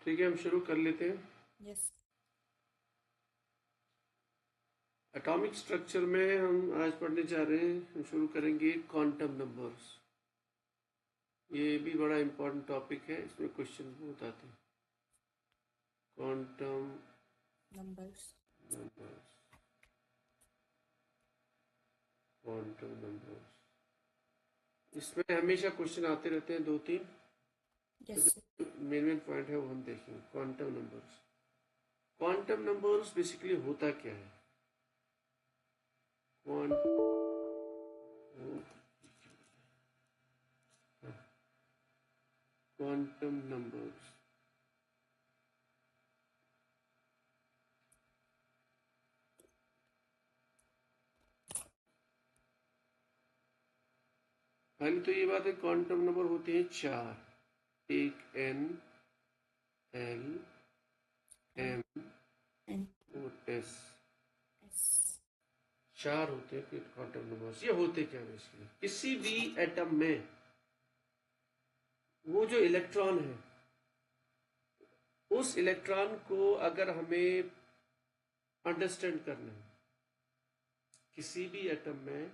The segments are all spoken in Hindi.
ठीक है, हम शुरू कर लेते हैं। यस। एटॉमिक स्ट्रक्चर में हम आज पढ़ने जा रहे हैं, हम शुरू करेंगे क्वांटम नंबर्स। ये भी बड़ा इंपॉर्टेंट टॉपिक है, इसमें क्वेश्चन बहुत आते हैं। Quantum numbers. Numbers, quantum numbers, इसमें हमेशा क्वेश्चन आते रहते हैं, दो तीन। तो यस। जो मेन मेन पॉइंट है वो हम देखेंगे। Quantum numbers, quantum numbers basically होता क्या है? क्वांटम नंबर्स, पहले तो ये बात है, क्वांटम नंबर होते हैं चार। एक n, l, m m n और एस। एस। चार होते हैं क्वांटम नंबर्स। ये होते क्या है बेसिकली? किसी भी एटम में वो जो इलेक्ट्रॉन है, उस इलेक्ट्रॉन को अगर हमें अंडरस्टैंड करना है, किसी भी एटम में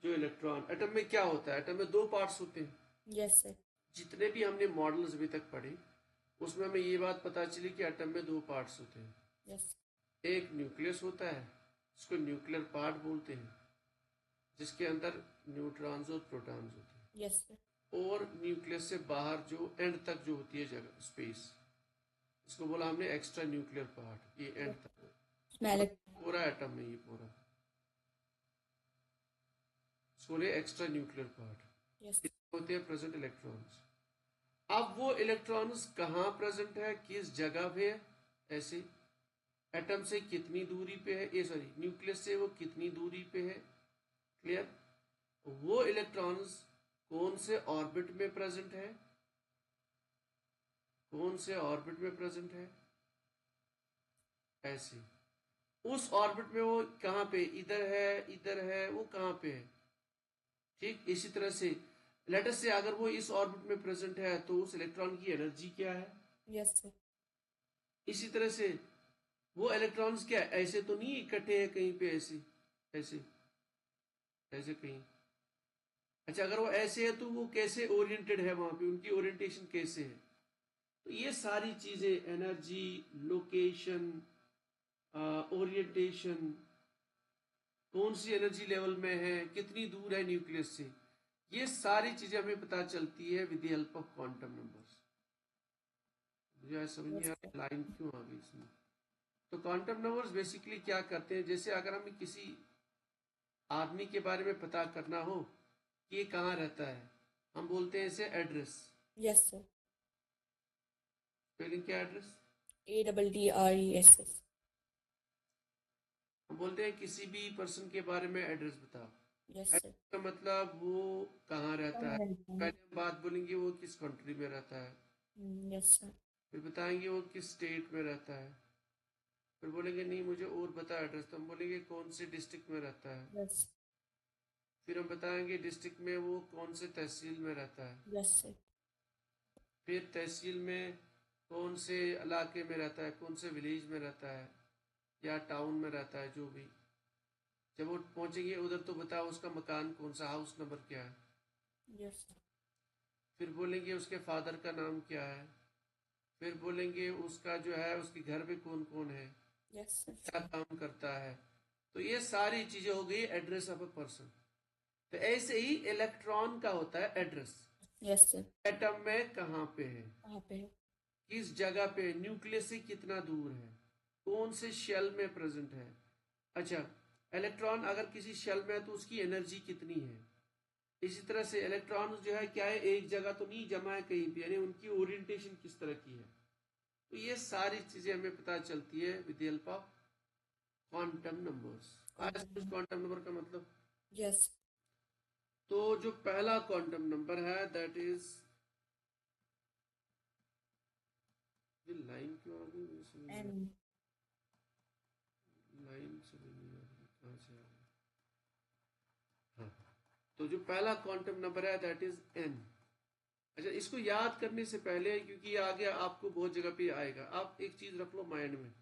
जो इलेक्ट्रॉन, एटम में क्या होता है? एटम में दो पार्ट्स होते हैं। Yes sir. जितने भी हमने मॉडल्स अभी तक पढ़े, उसमें हमें ये बात पता चली कि एटम में दो पार्ट्स होते हैं। यस। एक न्यूक्लियस होता है, जिसको न्यूक्लियर पार्ट बोलते हैं, जिसके अंदर न्यूट्रॉन्स और प्रोटॉन्स होते यस सर। हैं। और न्यूक्लियस से बाहर जो एंड तक जो होती है जगह, स्पेस, इसको बोला हमने एक्स्ट्रा न्यूक्लियर पार्ट। ये एंड यस। तक स्मेल। पूरा एटम में, ये पूरा इसको बोले एक्स्ट्रा न्यूक्लियर यस। पार्ट। इसमें होते हैं प्रेजेंट इलेक्ट्रॉन्स। अब वो इलेक्ट्रॉन्स कहाँ प्रेजेंट है, किस जगह पे है? ऐसे एटम से कितनी दूरी पे है, ये सॉरी न्यूक्लियस से वो कितनी दूरी पे है। क्लियर? वो इलेक्ट्रॉन्स कौन से ऑर्बिट में प्रेजेंट है, कौन से ऑर्बिट में प्रेजेंट है, ऐसे उस ऑर्बिट में वो कहाँ पे, इधर है, वो कहाँ पे है। ठीक इसी तरह से लेटर से अगर वो इस ऑर्बिट में प्रेजेंट है तो उस इलेक्ट्रॉन की एनर्जी क्या है। Yes sir. इसी तरह से वो इलेक्ट्रॉन्स क्या ऐसे तो नहीं इकट्ठे हैं कहीं पे, ऐसे ऐसे ऐसे कहीं। अच्छा, अगर वो ऐसे है तो वो कैसे ओरिएंटेड है, वहां पे उनकी ओरिएंटेशन कैसे है? तो ये सारी चीजें, एनर्जी, लोकेशन, ओरिएंटेशन, कौन सी एनर्जी लेवल में है, कितनी दूर है न्यूक्लियस से, ये सारी चीजें हमें पता चलती है with the help of quantum numbers. मुझे आज समझ नहीं यस आ सर। रहा लाइन क्यों आ गई इसमें। तो क्वांटम नंबर्स बेसिकली क्या करते हैं, जैसे अगर हमें किसी आदमी के बारे में पता करना हो कि ये कहाँ रहता है, हम बोलते हैं इसे एड्रेस। Yes sir. स्पेलिंग क्या एड्रेस? ADDRESS। हम बोलते हैं किसी भी पर्सन के बारे में एड्रेस बताओ। Yes sir. एड्रेस का मतलब वो कहाँ रहता कहाँ है। रहते हैं? पहले हम बात बोलेंगे वो किस कंट्री में रहता है, यस सर। फिर बताएंगे वो किस स्टेट में रहता है, फिर बोलेंगे नहीं मुझे और बता एड्रेस, तो हम बोलेंगे कौन से डिस्ट्रिक्ट में रहता है। यस। फिर हम बताएंगे डिस्ट्रिक्ट में वो कौन से तहसील में रहता है। Yes sir. फिर तहसील में कौन से इलाके में रहता है, कौन से विलेज में रहता है या टाउन में रहता है, जो भी। जब वो पहुंचेंगे उधर तो बताओ उसका मकान कौन सा, हाउस नंबर क्या है। यस। फिर बोलेंगे उसके फादर का नाम क्या है। फिर बोलेंगे उसका जो है उसके घर में कौन कौन है, यस क्या सर। काम करता है। तो ये सारी चीजें हो गई एड्रेस ऑफ अ पर्सन। तो ऐसे ही इलेक्ट्रॉन का होता है एड्रेस। Yes sir. एटम में कहाँ पे है, कहाँ पे है? किस जगह पे, न्यूक्लियस से कितना दूर है, कौन से शेल में प्रेजेंट है। अच्छा, इलेक्ट्रॉन अगर किसी शेल में है तो उसकी एनर्जी कितनी है। इसी तरह से इलेक्ट्रॉन जो है क्या है, एक जगह तो नहीं जमा है कहीं भी, यानी उनकी ओरिएंटेशन किस तरह की है। तो ये सारी चीजें हमें पता चलती है with help of quantum numbers. आज क्वांटम। क्वांटम नंबर का मतलब। यस। तो जो पहला क्वांटम नंबर है दैट इज, ये लाइन क्यों आ गई, मुझे समझ नहीं एन। आ रही। लाइन समझ नहीं आ रही कहाँ से आ गई। हाँ, तो जो पहला क्वांटम नंबर है दैट इज एन। अच्छा, इसको याद करने से पहले, क्योंकि ये आगे आपको बहुत जगह पे आएगा, आप एक चीज रख लो माइंड में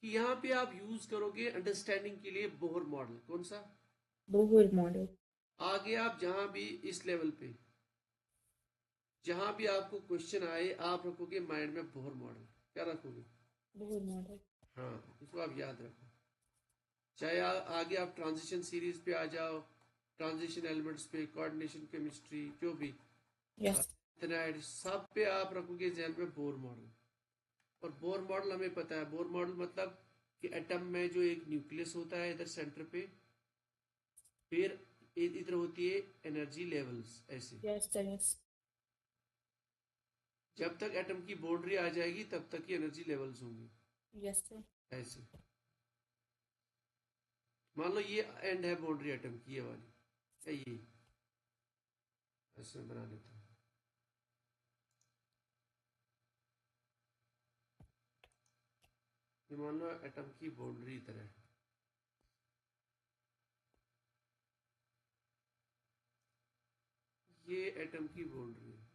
कि यहाँ पे आप यूज करोगे अंडरस्टैंडिंग के लिए बोहर मॉडल। कौन सा? Bohr model. आगे आप जहां भी इस लेवल पे जहां भी आपको क्वेश्चन आए, आप रखोगे माइंड में बोहर मॉडल। क्या रखोगे? Bohr model. हाँ, इसको आप याद रखो। चाहे आगे आप ट्रांजिशन सीरीज पे आ जाओ, ट्रांजिशन एलिमेंट्स पे, कोऑर्डिनेशन केमिस्ट्री, जो भी यस। सब पे आप रखोगे जहन में बोर मॉडल। और बोर मॉडल हमें पता है, बोर मॉडल मतलब कि एटम में जो एक न्यूक्लियस होता है इधर सेंटर पे, फिर इधर होती है एनर्जी लेवल्स ऐसे। Yes sir. यस। जब तक एटम की बाउंड्री आ जाएगी तब तक की एनर्जी लेवल्स होंगी यस सर। ऐसे। मान लो ये एंड है बाउंड्री एटम की, ये वाली है, ये ऐसे बना लेता हूँ। ये मान लो एटम की बाउंड्री इधर है, ये एटम की बाउंड्री है,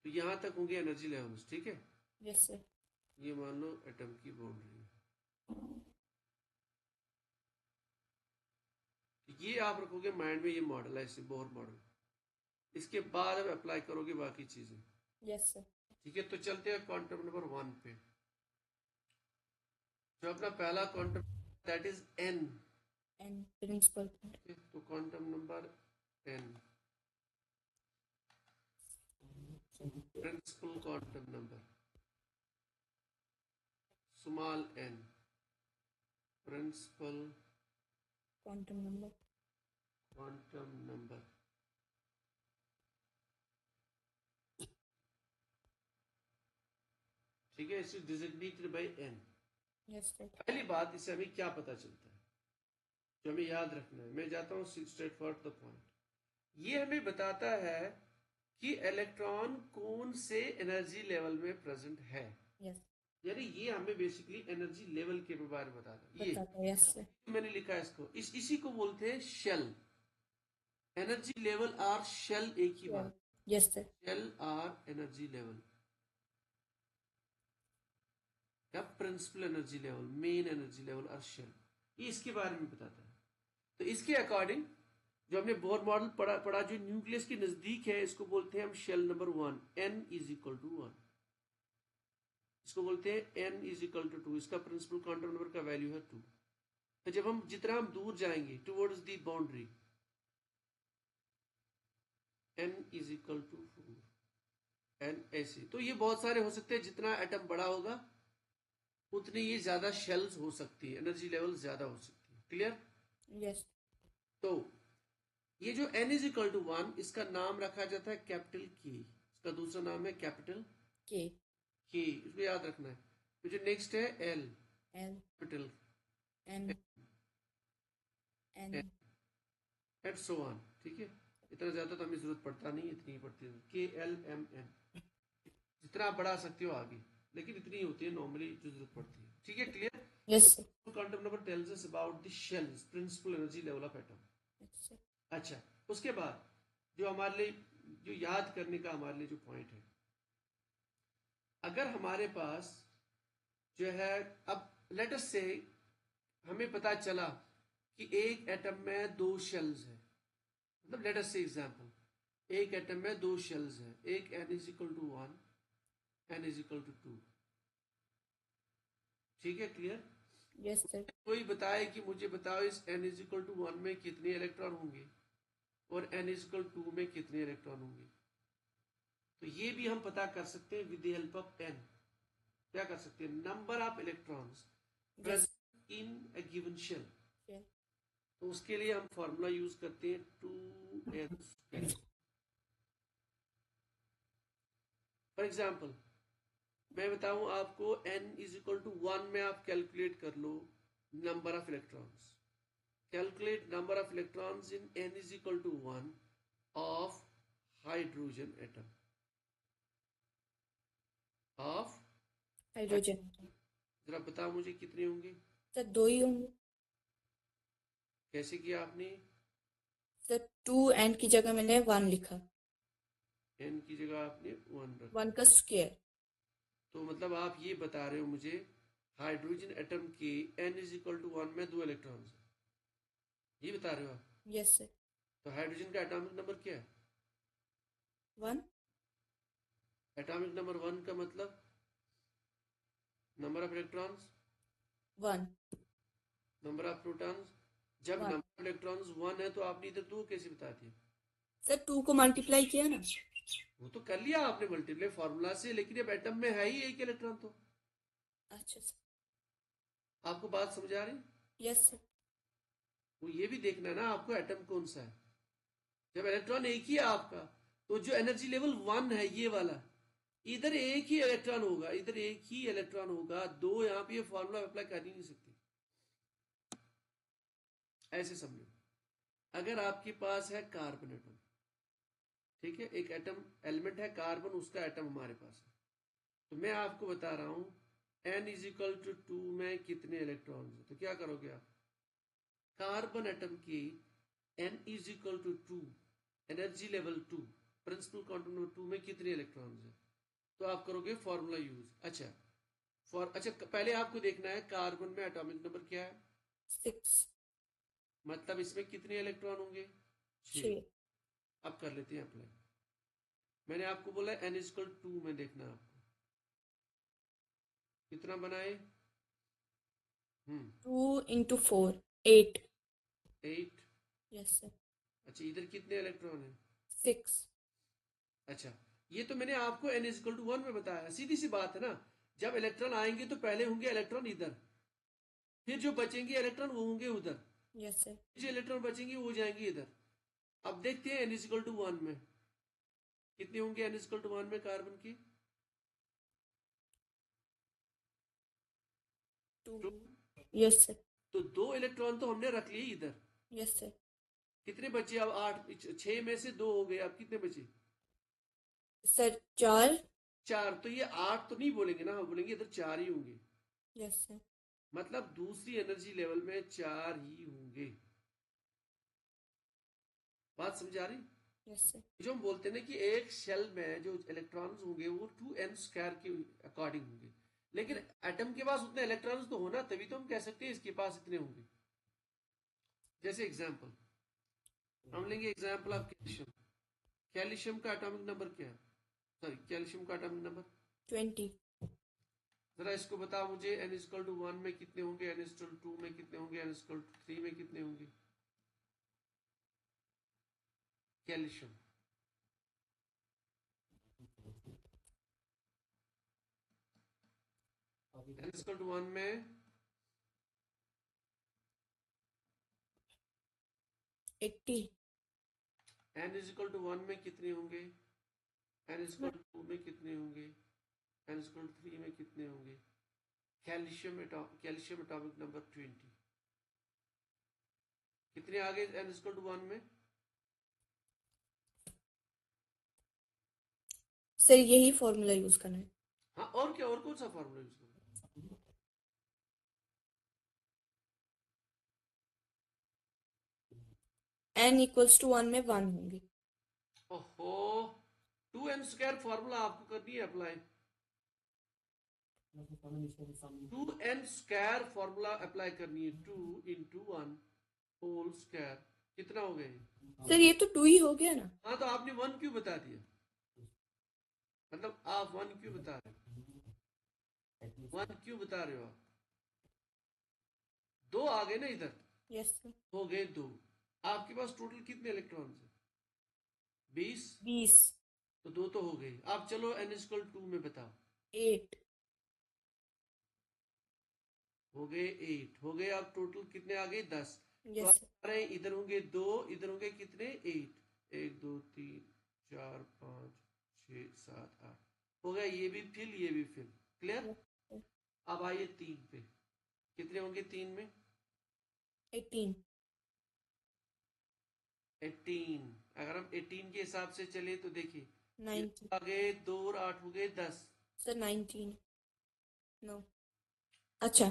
तो यहां तक होंगे एनर्जी लेवल्स। ठीक है, यस सर। ये मान लो एटम की बाउंड्री है, ये आप रखोगे माइंड में, ये मॉडल है ऐसे बोहर मॉडल। इसके बाद अब अप्लाई करोगे बाकी चीजें। Yes sir. ठीक है, तो चलते हैं क्वांटम नंबर 1 पे। जो अपना पहला quantum, that is n. And principal. तो quantum number n, principal quantum number small n, principal quantum number. Quantum number. ठीक है, इसे designated by n. Yes sir. पहली बात, इससे हमें क्या पता चलता है जो हमें याद रखना है? मैं जाता हूँ स्ट्रेट फॉरवर्ड द पॉइंट। ये हमें बताता है कि इलेक्ट्रॉन कौन से एनर्जी लेवल में प्रेजेंट है। यस। यानी ये हमें बेसिकली एनर्जी लेवल के बारे में बताता है। ये बताता है। Yes sir. मैंने लिखा है इसको, इसी को बोलते हैं शेल। एनर्जी लेवल और शेल एक ही बात। Yes sir. शेल और एनर्जी लेवल या principal energy level, main energy level और शेल, ये इसके बारे में बताता है। तो इसके अकॉर्डिंग जो हमने बोर मॉडल पढ़ा जो न्यूक्लियस के नजदीक है, इसको बोलते हैं हम shell number 1, n is equal to 1। इसको बोलते हैं n इज इक्वल टू 2। इसका प्रिंसिपल क्वांटम नंबर का वैल्यू है 2। तो जब हम जितना हम दूर जाएंगे towards the boundary, n is equal to 4, n ऐसे। तो ये बहुत सारे हो सकते हैं, जितना एटम बड़ा होगा उतनी ये ज्यादा शेल्स हो सकती है, एनर्जी लेवल ज्यादा हो सकती है। क्लियर? यस। तो ये जो n इज इक्वल टू 1, इसका नाम रखा जाता है कैपिटल के। इसका दूसरा नाम है कैपिटल के। के, इसको याद रखना है। तो जो नेक्स्ट है l, l. Capital n. N. And so on. ठीक है, इतना ज्यादा तो हमें जरूरत पड़ता नहीं, इतनी ही पड़ती है, के एल एम एन। जितना आप बढ़ा सकते हो आगे, लेकिन इतनी होती है नॉर्मली जो जरूरत पड़ती है। ठीक है, clear? Yes sir. Quantum number tells us about the shells, principal energy level of atom. Yes sir. अच्छा, उसके बाद जो हमारे लिए, जो याद करने का हमारे लिए जो पॉइंट है, अगर हमारे पास जो है, अब लेट अस से हमें पता चला कि एक एटम में 2 शेल्स है, मतलब लेट अस से एग्जांपल, एक एटम में 2 शेल्स है, एक n is equal to 1, n is equal to 2। ठीक है, क्लियर? Yes sir. कोई बताए कि मुझे बताओ इस n इज इक्वल टू 1 में कितने इलेक्ट्रॉन होंगे और n इज इक्वल टू 2 में कितने इलेक्ट्रॉन होंगे। तो ये भी हम पता कर सकते हैं with the help of n। क्या कर सकते हैं? Number of electrons present in a given shell. तो उसके लिए हम फॉर्मूला यूज करते हैं 2n²। फॉर एग्जाम्पल मैं बताऊं आपको, n इज इक्वल टू 1 में आप कैलकुलेट कर लो number of electrons. Calculate number of electrons in n is equal to 1 of hydrogen atom, of hydrogen. जरा बताओ मुझे कितने होंगे? सर 2 ही होंगे। कैसे किया आपने? सर 2 एंड की जगह मैंने 1 लिखा। n की जगह आपने 1 रख, 1 का स्क्वायर। तो मतलब आप ये बता रहे हो मुझे हाइड्रोजन एटम के n इज इक्वल टू 1 में 2 इलेक्ट्रॉन्स, ये बता रहे हो आप? Yes sir. तो हाइड्रोजन का एटॉमिक नंबर क्या है? 1। एटॉमिक नंबर 1 का मतलब number of electrons, 1 number of protons. जब 1 नंबर ऑफ इलेक्ट्रॉन्स 1 है तो आपने इधर 2 कैसे बता दिया? सर 2 को मल्टीप्लाई किया ना। वो तो कर लिया आपने मल्टीप्लाई फॉर्मूला से, लेकिन अब एटम में है ही एक इलेक्ट्रॉन, तो अच्छा सर। आपको बात समझ आ रही? Yes sir. वो ये भी देखना है ना आपको एटम कौन सा है। जब इलेक्ट्रॉन एक ही है आपका, तो जो एनर्जी लेवल 1 है ये वाला, इधर एक ही इलेक्ट्रॉन होगा, इधर एक ही इलेक्ट्रॉन होगा, दो यहाँ पे ये फॉर्मूला अप्लाई कर ही नहीं सकते। ऐसे समझो, अगर आपके पास है कार्बन एटम, ठीक है, एक एटम एलिमेंट है कार्बन, उसका एटम हमारे पास है, तो मैं आपको बता रहा हूं n इज इक्वल टू 2 में कितने इलेक्ट्रॉन है, तो क्या करोगे आप? कार्बन एटम की n is equal to 2, energy level 2, principal quantum number 2 में कितने इलेक्ट्रॉन है, तो आप करोगे फॉर्मूला यूज। अच्छा पहले आपको देखना है कार्बन में एटॉमिक नंबर क्या है, 6। मतलब इसमें कितने इलेक्ट्रॉन होंगे? 6। 6। अब कर लेते हैं अप्लाई। मैंने आपको बोला n इक्वल 2 में देखना है आपको कितना बनाए। 2 into 4 8। 8। Yes sir. अच्छा इधर कितने इलेक्ट्रॉन है? 6। अच्छा ये तो मैंने आपको n इक्वल टू 1 में बताया, सीधी सी बात है ना। जब इलेक्ट्रॉन आएंगे तो पहले होंगे इलेक्ट्रॉन इधर, फिर जो बचेंगे इलेक्ट्रॉन वो होंगे उधर, यस सर। जो इलेक्ट्रॉन बचेंगे वो जाएंगे इधर। अब देखते हैं n इक्वल टू 1 में कितने होंगे, n इक्वल टू 1 में कार्बन की 2। तो, यस सर। तो 2 इलेक्ट्रॉन तो हमने रख लिए इधर, यस सर। कितने बचे अब? 8, 6 में से 2 हो गए, अब कितने बचे? सर 4। 4। तो ये 8 तो नहीं बोलेंगे ना, हम बोलेंगे इधर 4 ही होंगे, यस सर। मतलब दूसरी एनर्जी लेवल में 4 ही होंगे। बात समझ आ रही? Yes sir. जो हम बोलते हैं ना कि एक शेल में जो इलेक्ट्रॉन्स होंगे वो 2n² के अकॉर्डिंग होंगे, लेकिन एटम के पास उतने इलेक्ट्रॉन्स तो होना, तभी तो हम कह सकते हैं इसके पास इतने होंगे। जैसे एग्जांपल हम लेंगे, एग्जांपल ऑफ कैल्शियम। कैल्शियम का एटॉमिक नंबर क्या है? सॉरी, कैल्शियम का एटॉमिक नंबर 20। जरा इसको बताओ मुझे, n इक्वल टू 1 में कितने होंगे, n इक्वल टू 2 में कितने होंगे, n इक्वल टू 3 में कितने होंगे? कैल्शियम n इक्वल टू 1 में 80। n इक्वल टू 1 में कितने होंगे, n इक्वल टू 2 में कितने होंगे, n इक्वल टू 3 में कितने होंगे? कैल्शियम एटॉमिक नंबर 20, कितने आ गए n इक्वल टू 1 में? सर यही फॉर्मूला यूज करना है। हाँ और क्या, और कौन सा फॉर्मूला यूज करें? n इक्वल्स टू 1 में 1 होंगे। ओहो, 2n² फॉर्मूला आपको करनी है अप्लाई। 2n² फॉर्मूला अप्लाई करनी है, 2 into 1 होल स्क्वायर, कितना हो गए? सर ये तो 2 ही हो गया ना। हाँ तो आपने 1 क्यों बता दिया, मतलब आप 1 क्यों बता रहे हो, 1 क्यों बता रहे हो आप? 2 आ गए ना इधर, यस सर। हो गए 2। आपके पास टोटल कितने इलेक्ट्रॉन है? 20। 20। तो 2 तो हो गए। आप चलो n इक्वल 2 में बताओ। 8। हो गए 8, हो गए। आप टोटल कितने आ गए? 10। तो यस आप सर। आ रहे हैं इधर होंगे 2, इधर होंगे कितने? 8। 1 2 3 4 5 6 7 8, हो गया। ये भी फिल, ये भी फिल, क्लियर। अब आइए 3 पे, कितने होंगे 3 में? 18। 18। अगर हम 18 के हिसाब से चले तो देखिए, ये 19। आ गए 2 और 8 हो गए 10। सर 19। नो। अच्छा।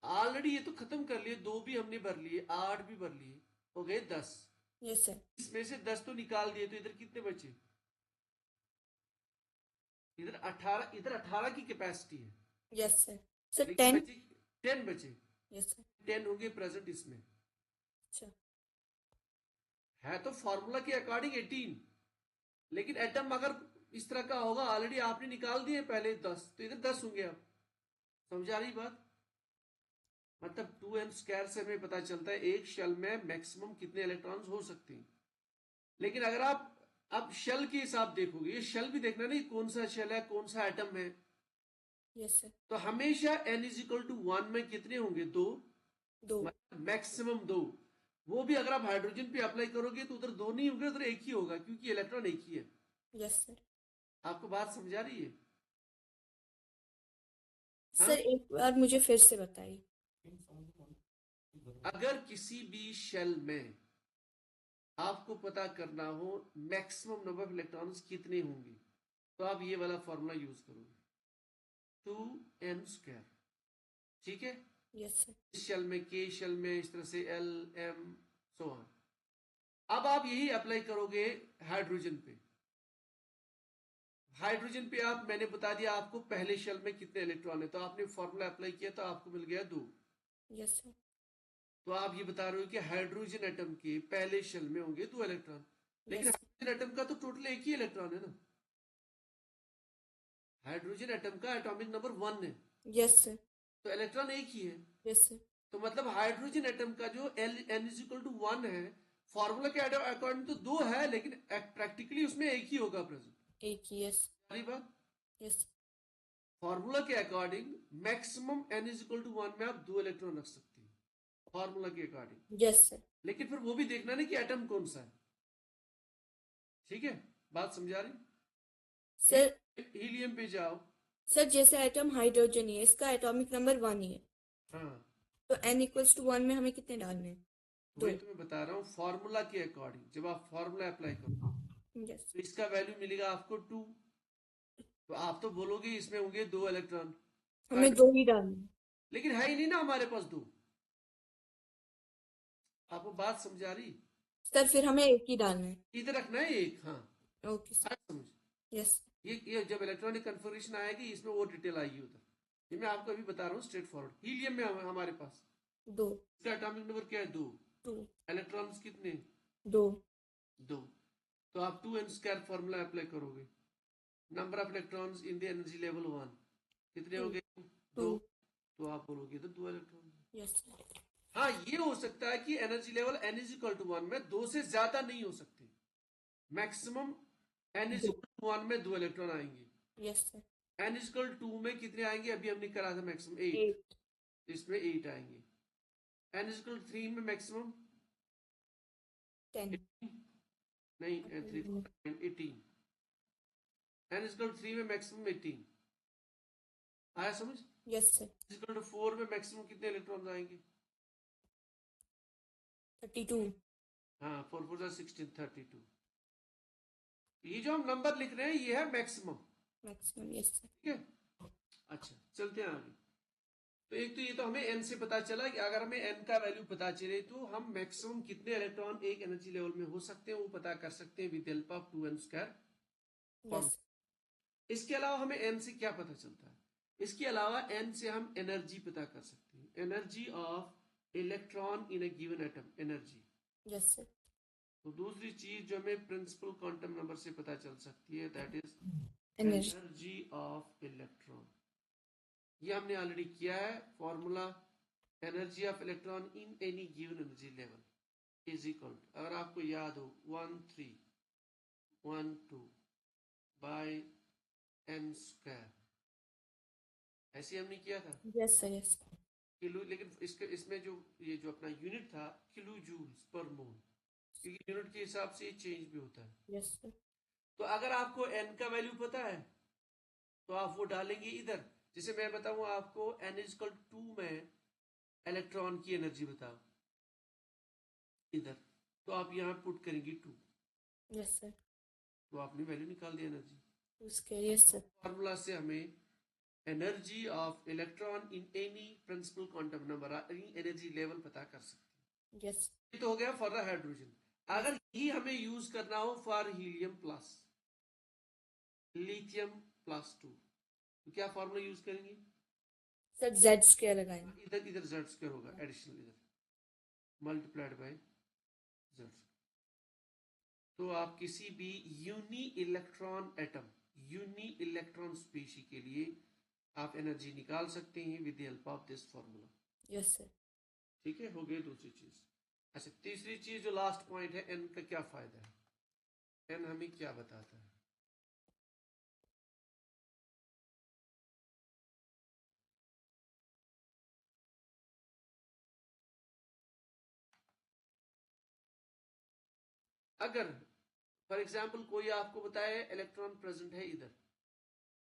ऑलरेडी ये तो खत्म कर लिए, 2 भी हमने भर लिए, 8 भी भर लिए, हो गए 10। Yes sir. इसमें से 10 तो निकाल दिए, तो इधर कितने बचे? इधर 18, इधर 18 की कैपेसिटी है, यस सर। सर लेकिन 10। बचे 10 बचे, यस सर। 10 होंगे प्रेजेंट इसमें। अच्छा। है तो फॉर्मूला के अकॉर्डिंग 18, लेकिन एटम अगर इस तरह का होगा, ऑलरेडी आपने निकाल दिए पहले 10, तो इधर 10 होंगे। अब समझा रही बात? मतलब 2n² से हमें पता चलता है एक शेल में मैक्सिमम कितने इलेक्ट्रॉन्स हो सकते हैं। लेकिन अगर आप अब शेल के हिसाब देखोगे, ये शेल भी देखना नहीं कौन सा शेल है, कौन सा एटम है। Yes sir. तो हमेशा n=1 में कितने होंगे? 2, 2। मैक्सिमम 2। वो भी अगर आप हाइड्रोजन पे अप्लाई करोगे तो उधर 2 नहीं होंगे, उधर एक ही होगा, क्योंकि इलेक्ट्रॉन एक ही है। Yes sir. आपको बात समझा रही है? हाँ, सर एक बार मुझे फिर से बताइए। अगर किसी भी शेल में आपको पता करना हो मैक्सिमम नंबर ऑफ इलेक्ट्रॉन्स कितने होंगे, तो आप ये वाला फॉर्मूला यूज करोगे, 2n²। ठीक है? Yes sir. इस शेल में, के शेल में इस तरह से L M सो ऑन। अब आप यही अप्लाई करोगे हाइड्रोजन पे। हाइड्रोजन पे आप, मैंने बता दिया आपको पहले शेल में कितने इलेक्ट्रॉन है, तो आपने फॉर्मूला अप्लाई किया तो आपको मिल गया 2। Yes sir. तो आप ये बता रहे हो कि हाइड्रोजन एटम के पहले शेल में होंगे 2 इलेक्ट्रॉन, लेकिन यस। हाइड्रोजन एटम का तो टोटल एक ही इलेक्ट्रॉन है ना। हाइड्रोजन एटम का एटॉमिक नंबर 1 है, यस सर। तो इलेक्ट्रॉन एक ही है। Yes sir. तो मतलब हाइड्रोजन एटम का जो n=1 है, फॉर्मूला के अकॉर्डिंग तो 2 है, लेकिन प्रैक्टिकली उसमें एक ही होगा प्रेजेंट। एक ही। यस। सारी बात। यस। फॉर्मूला के अकॉर्डिंग मैक्सिमम n=1 में आप 2 इलेक्ट्रॉन रख सकते हैं, फॉर्मूला के अकॉर्डिंग। Yes sir. लेकिन फिर वो भी देखना ना कि एटम कौन सा है। ठीक है? बात समझा रही? सर। हीलियम पे जाओ। सर जैसे एटम हाइड्रोजन ही है, इसका एटॉमिक नंबर 1 ही है, हाँ, तो n=1 में हमें कितने डालने हैं? वही 2। तो मैं बता रहा हूँ, फॉर्मूला के अकॉर्डिंग जब आप फॉर्मूला अप्लाई करो यस। तो इसका वैल्यू मिलेगा आपको 2। तो आप तो बोलोगे इसमें होंगे 2 इलेक्ट्रॉन, हमें 2 ही डालने हैं। लेकिन है ही नहीं ना हमारे पास 2। आपको बात समझा रही? सर फिर हमें एक ही डालना है। इधर रखना है एक। हाँ, ओके सर। बात समझ। यस। ये जब इलेक्ट्रॉनिक कन्फर्मेशन आएगी इसमें वो डिटेल आएगी उधर। ये मैं आपको अभी बता रहा हूँ स्ट्रेट फॉरवर्ड। हीलियम में हमारे पास 2। इसका एटॉमिक नंबर क्या है? 2। 2। इलेक्ट्रॉन्स कितने? 2। 2। तो आप 2n² फॉर्मूला अप्लाई करोगे, number of electrons in the energy level 1 कितने हो 2। गए? 2। 2। तो आप बोलोगे तो 2 इलेक्ट्रॉन। यस। हाँ, ये हो सकता है कि एनर्जी लेवल n=1 में 2 से ज्यादा नहीं हो सकते। मैक्सिमम 2। n=1 में 2 इलेक्ट्रॉन आएंगे। Yes sir. n=2 में कितने आएंगे? अभी हमने करा था मैक्सिमम 8, 8। इसमें 8 आएंगे। n=3 में मैक्सिमम 10। नहीं, 3 18। n=3 में मैक्सिमम 18 आया समझ? Yes sir. n=4 में मैक्सिमम कितने इलेक्ट्रॉन आएंगे? 32। हाँ, 4 4 16, 32। ये जो हम नंबर लिख रहे हैं ये है मैक्सिमम। मैक्सिमम। Yes sir. ठीक है? अच्छा, चलते हैं आगे। तो एक तो ये तो हमें n से पता चला कि अगर हमें n का वैल्यू पता चले तो हम मैक्सिमम कितने इलेक्ट्रॉन एक एनर्जी लेवल में हो सकते हैं वो पता कर सकते हैं with help of 2n²। Yes. इसके अलावा हमें n से क्या पता चलता है? इसके अलावा n से हम एनर्जी पता कर सकते हैं, energy of electron in A given atom, energy. Yes sir. तो दूसरी चीज जो हमें प्रिंसिपल क्वांटम नंबर से पता चल सकती है, that is energy. Energy of electron. ये हमने ऑलरेडी किया है formula. Energy of electron in any given energy level is equal, अगर आपको याद हो, 1312 बाय n²। ऐसे हमने किया था यस सर। यस। किलो, लेकिन इसमें जो ये जो अपना यूनिट था किलो जूल्स पर मोल, क्योंकि यूनिट के हिसाब से ये चेंज भी होता है। Yes sir. तो अगर आपको n का वैल्यू पता है तो आप वो डालेंगे इधर। जैसे मैं बताऊं आपको n=2 में इलेक्ट्रॉन की एनर्जी बताओ इधर, तो आप यहाँ पुट करेंगे 2, यस सर। तो आपने वैल्यू निकाल दी एनर्जी। उसके। Yes sir. फॉर्मूला से हमें energy of electron in any principal quantum number, any energy level पता कर सकते हैं। यस। ये तो हो गया फॉर द हाइड्रोजन। यस। अगर यही हमें यूज करना हो for helium plus, lithium plus 2, तो क्या फॉर्मूला यूज करेंगे? सर जेड स्क्वायर लगाएंगे। इधर इधर जेड स्क्वायर होगा, एडिशनल इधर मल्टीप्लाइड बाय जेड। तो आप किसी भी uni electron atom, uni electron species के लिए आप एनर्जी निकाल सकते हैं with the help of this formula. Yes sir. ठीक है, हो गई दूसरी चीज। अच्छा, तीसरी चीज जो लास्ट पॉइंट है, एन का क्या फायदा है? एन हमें क्या बताता है? अगर फॉर एग्जाम्पल कोई आपको बताए इलेक्ट्रॉन प्रेजेंट है इधर,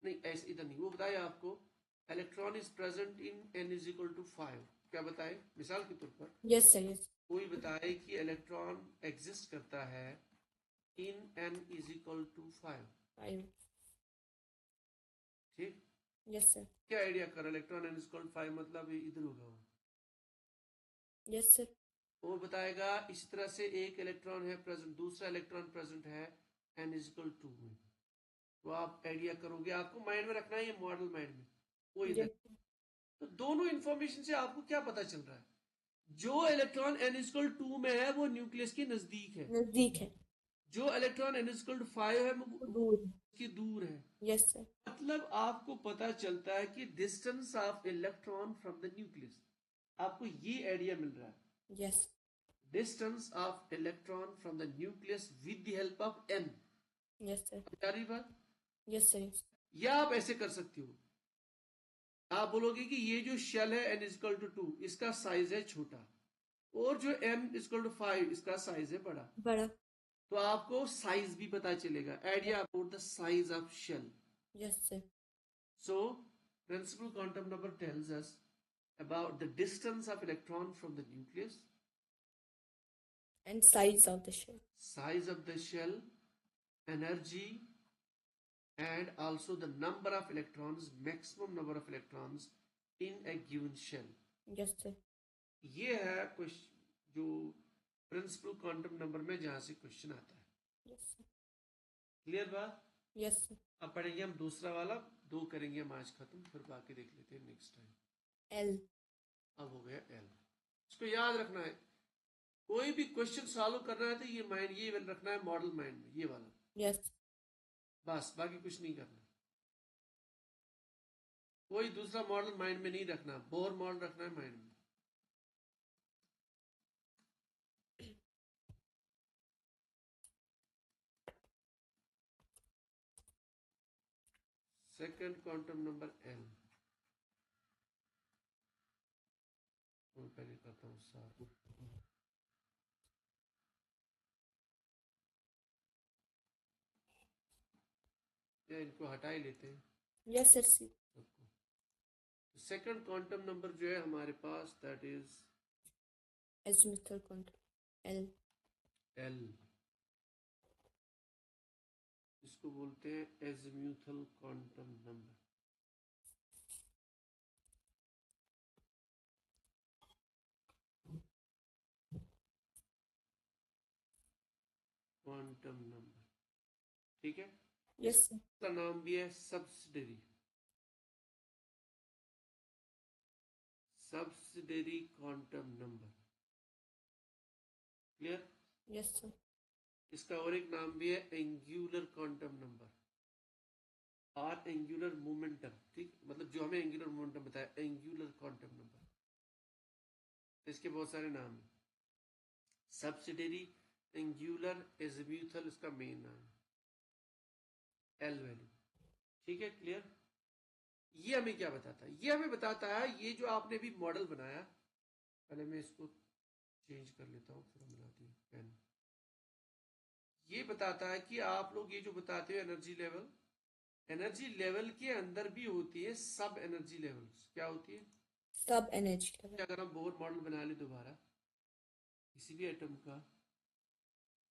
नहीं ऐसे इधर नहीं, वो बताए आपको electron is present in n is equal to 5, क्या बताए? मिसाल के तौर पर यस सर। यस। कोई बताए कि इलेक्ट्रॉन एग्जिस्ट करता है in n is equal to 5, 5। ठीक? Yes sir. क्या आइडिया कर, electron n is equal to 5 मतलब ये इधर होगा वो। Yes sir. वो बताएगा इस तरह से एक इलेक्ट्रॉन है प्रेजेंट, दूसरा इलेक्ट्रॉन प्रेजेंट है एन इज इक्वल टू में, तो आप आइडिया करोगे, आपको माइंड में रखना है ये मॉडल माइंड में, वो इधर। यस। तो दोनों इंफॉर्मेशन से आपको क्या पता चल रहा है? जो electron n is equal to में है वो न्यूक्लियस के नजदीक है, नजदीक है। जो electron n is equal to 5 है वो वो दूर है। की दूर है। Yes sir. मतलब आपको पता चलता है कि distance of electron from the nucleus, आपको ये आइडिया मिल रहा है, yes. Distance of electron from the nucleus with the help of n. Yes sir. क्या रही बात? Yes sir. या आप ऐसे कर सकते हो, आप बोलोगे कि ये जो शेल है एन इजकल टू 2, इसका साइज है छोटा, और जो एन इजकल टू 5 इसका साइज है बड़ा, बड़ा। तो आपको साइज भी पता चलेगा, idea about the size of shell. Yes sir. So principal quantum number tells us about the distance of electron from the nucleus, And size of the shell. size of the shell, energy, and also the number of electrons, maximum number of electrons in a given shell. Yes sir. ये है जो प्रिंसिपल क्वांटम नंबर में जहां से क्वेश्चन आता है। Yes sir. क्लियर बात? Yes sir. अब पढ़ेंगे हम दूसरा वाला, दो करेंगे हम आज खत्म, फिर बाकी देख लेते हैं नेक्स्ट टाइम। एल। अब हो गया एल, इसको याद रखना है, कोई भी क्वेश्चन सॉल्व करना है तो ये माइंड ये रखना है मॉडल माइंड में, ये वाला, यस। बस, बाकी कुछ नहीं करना। कोई दूसरा मॉडल माइंड में नहीं रखना, बोर मॉडल रखना है माइंड में। सेकंड क्वांटम नंबर एल, मैं पहले करता हूँ साफ, या इनको हटा ही लेते हैं यस सर। सी। सबको। सेकंड क्वांटम नंबर जो है हमारे पास, that is azimuthal quantum l. L, इसको बोलते हैं azimuthal quantum number. Quantum number, ठीक है। Yes sir. इसका नाम भी है subsidiary, subsidiary quantum number. Clear? Yes sir. इसका और एक नाम भी है एंगुलर क्वांटम नंबर और एंगुलर मोमेंटम, ठीक, मतलब जो हमें एंगुलर मोमेंटम बताया, एंगुलर क्वांटम नंबर। तो इसके बहुत सारे नाम हैं, सब्सिडरी, एंगुलर, एजिम्यूथल, इसका मेन नाम है एल वैल्यू। ठीक है, क्लियर? ये हमें क्या बताता है? ये हमें बताता है ये जो आपने भी मॉडल बनाया, पहले मैं इसको चेंज कर लेता हूँ, फिर मिलाती हूँ पेन। ये बताता है कि आप लोग ये जो बताते हो एनर्जी लेवल, एनर्जी लेवल के अंदर भी होती है सब एनर्जी लेवल्स। क्या होती है? सब एनर्जी लेवल। अगर हम बोर मॉडल बना ले दोबारा किसी भी एटम का,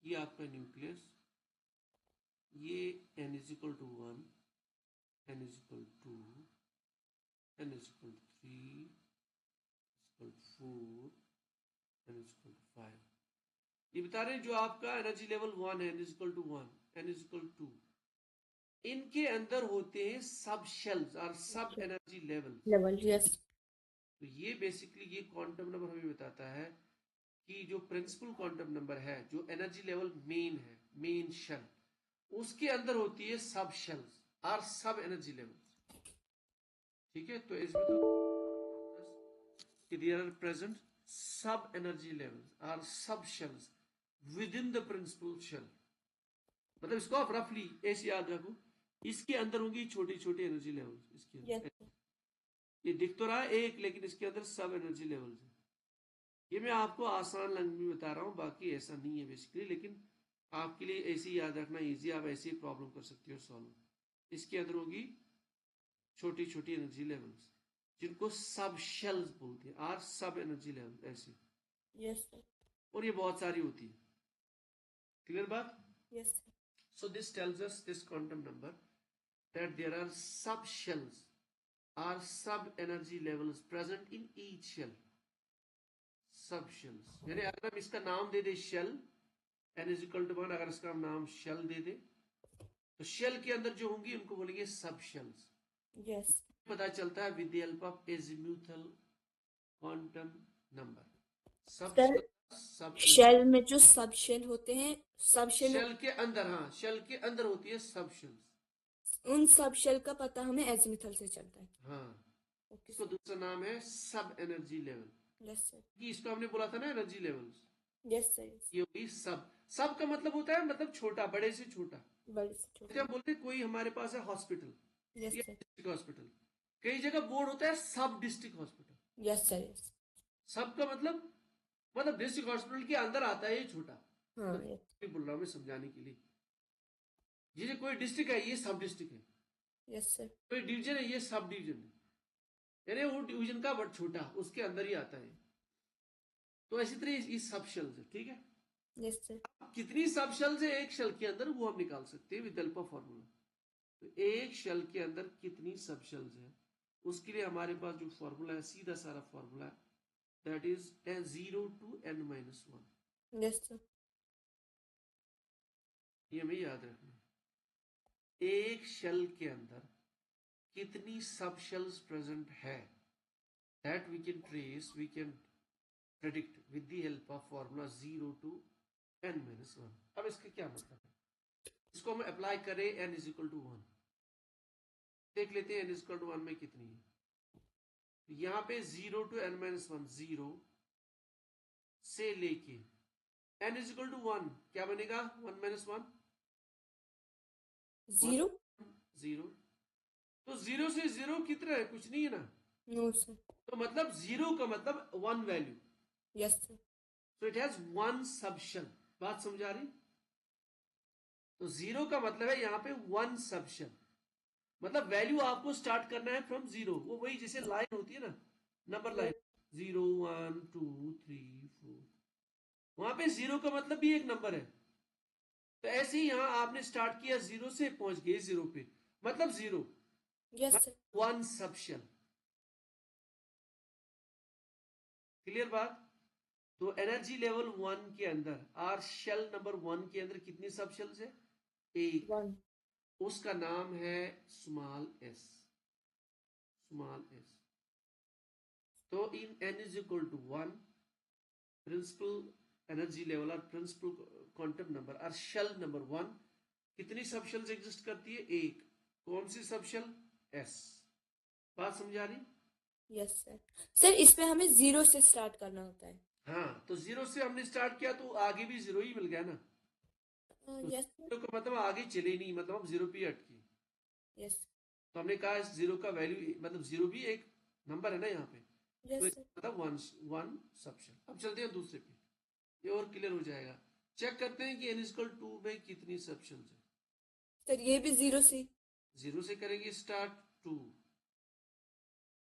ये आपका न्यूक्लियस, ये n is equal to 1, n is equal to 2, n is equal to 3, equal 4, n is equal to 5। ये बता रहे हैं जो आपका एनर्जी लेवल 1 है, n is equal to 1, n is equal to 2, इनके अंदर होते हैं सब शेल्स और सब एनर्जी लेवल। Level, yes. तो ये बेसिकली ये क्वांटम नंबर हमें बताता है कि जो प्रिंसिपल क्वांटम नंबर है, जो एनर्जी लेवल मेन है, मेन शेल, उसके अंदर होती है सब शेल्स और सब एनर्जी लेवल। ठीक है, तो इसमें तो there are present sub energy levels और sub shells within the principal shell. मतलब इसको आप रफली ऐसे याद रखो, इसके अंदर होंगी छोटी छोटी एनर्जी लेवल्स। इसके अंदर यस ये दिख तो रहा है एक, लेकिन इसके अंदर सब एनर्जी लेवल्स है। ये मैं आपको आसान लैंग्वेज में बता रहा हूँ, बाकी ऐसा नहीं है बेसिकली, लेकिन आपके लिए ऐसे ही याद रखना इजी, आप ऐसे ही प्रॉब्लम कर सकते हो सॉल्व। इसके अंदर होगी छोटी छोटी एनर्जी लेवल्स जिनको सब शेल्स बोलते हैं, आर सब एनर्जी लेवल ऐसे। यस और ये बहुत सारी होती है। क्लियर बात? Yes So this tells us, this quantum number, that there are sub shells or sub energy levels present in each shell. Sub shells यानी अगर हम इसका नाम दे दे shell, n is equal to 1, अगर इसका हम नाम शेल दे दे तो शेल के अंदर जो होंगी उनको बोलेंगे सब शेल्स। यस पता चलता है with the help of azimuthal quantum number. सब सर, सब शेल में जो सब शेल होते हैं, सब शेल शेल के अंदर, हाँ शेल के अंदर होती है सब शेल्स। उन सब शेल का पता हमें एजीमुथल से चलता है। हाँ, ओके इसको दूसरा नाम है सब एनर्जी लेवल। यस सर, कि इसको हमने बोला था ना energy levels, yes sir, yes. ये होगी सब। सब का मतलब होता है मतलब छोटा, बड़े से छोटा। बड़े से जैसे छोटा, हम बोलते हैं कोई हमारे पास है हॉस्पिटल यस या सर, डिस्ट्रिक्ट हॉस्पिटल, कई जगह बोर्ड होता है सब district hospital. Yes sir, yes. सब का मतलब डिस्ट्रिक्ट हॉस्पिटल के अंदर आता है ये छोटा। हाँ मतलब यस बोल रहा हूँ मैं समझाने के लिए, जैसे कोई डिस्ट्रिक्ट है ये सब डिस्ट्रिक्ट है, यस सर, कोई डिवीजन है ये सब डिवीजन है, यानी वो डिवीजन का बट छोटा उसके अंदर ही आता है। तो ऐसी तरह ये सब शेल्स है। ठीक है, यस सर, कितनी सब शेल्स है एक शेल के अंदर वो हम निकाल सकते हैं विद हेल्प ऑफ फॉर्मूला। तो एक शेल के अंदर कितनी सब शेल्स है, उसके लिए हमारे पास जो फॉर्मूला है सीधा सारा फॉर्मूला है, that is n0 to n-1। Yes sir, ये हमें याद रखना है। एक शेल के अंदर कितनी सब शेल्स प्रेजेंट है, that we can trace, we can predict with the help of formula 0 to n-1। अब इसका क्या मतलब है, इसको हम अप्लाई करें n is equal to 1, देख लेते हैं n is equal to 1 में कितनी है। यहाँ पे 0 to n-1, 0 से लेके n is equal to 1 क्या बनेगा, 1-1 जीरो, 0। तो 0 से 0 कितना है, कुछ नहीं है ना। नो सर, तो मतलब 0 का मतलब 1 value, yes sir, so it has 1 sub shell. बात समझा रही? तो 0 का मतलब है यहाँ पे 1 सब शेल, मतलब वैल्यू आपको स्टार्ट करना है फ्रॉम 0। वो वही जैसे लाइन होती है ना, नंबर लाइन, 0 1 2 3 4, वहां पे 0 का मतलब भी एक नंबर है। तो ऐसे ही यहां आपने स्टार्ट किया 0 से, पहुंच गए 0 पे, मतलब 0, yes sir, 1 sub shell. Clear बात? तो एनर्जी लेवल 1 के अंदर और शेल नंबर 1 के अंदर कितनी सब शेल्स है, एक। 1, उसका नाम है स्मॉल एस, स्मॉल एस। तो in n is equal to 1, principal energy level और प्रिंसिपल क्वांटम नंबर और शेल नंबर 1, कितनी सब शेल्स एग्जिस्ट करती है, एक। कौन सी सब शेल, एस। बात समझा रही? Yes sir. सर इसमें हमें जीरो से स्टार्ट करना होता है। हाँ, तो 0 से हमने स्टार्ट किया तो आगे भी 0 ही मिल गया ना। तो यस सर, 0 का मतलब आगे चले ही नहीं, मतलब हम 0 पे ही अटके। यस, तो हमने कहा 0 का वैल्यू मतलब 0 भी एक नंबर है ना यहाँ पे, तो यस इसका सर, मतलब 1 सब शेल। अब चलते हैं दूसरे पे, ये और क्लियर हो जाएगा। चेक करते हैं कि n इक्वल 2 में कितनी सब शेल्स है। सर ये भी जीरो से, 0 से करेंगे स्टार्ट, 2,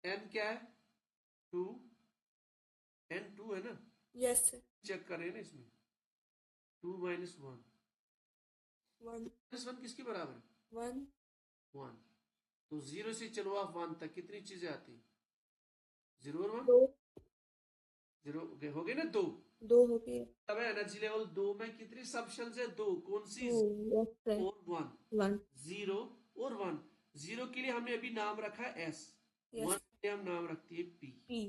n क्या है, 2, n 2 है ना। यस सर, चेक करें ना इसमें, 2 - 1, 1, -1 किसके बराबर है, 1, 1। तो 0 से चलो आप 1 तक कितनी चीजें आती हैं, 0 और 1, 2, 0 हो गए ना, 2। 2 हो गए, तब एनर्जी लेवल 2 में कितनी सब शेल्स है, 2। कौन सी, 2, यस सर, 4 1 1, 0, और 1। 0 के लिए हमने अभी नाम रखा है S, Yes. 1 के लिए हम नाम रखते हैं P। P.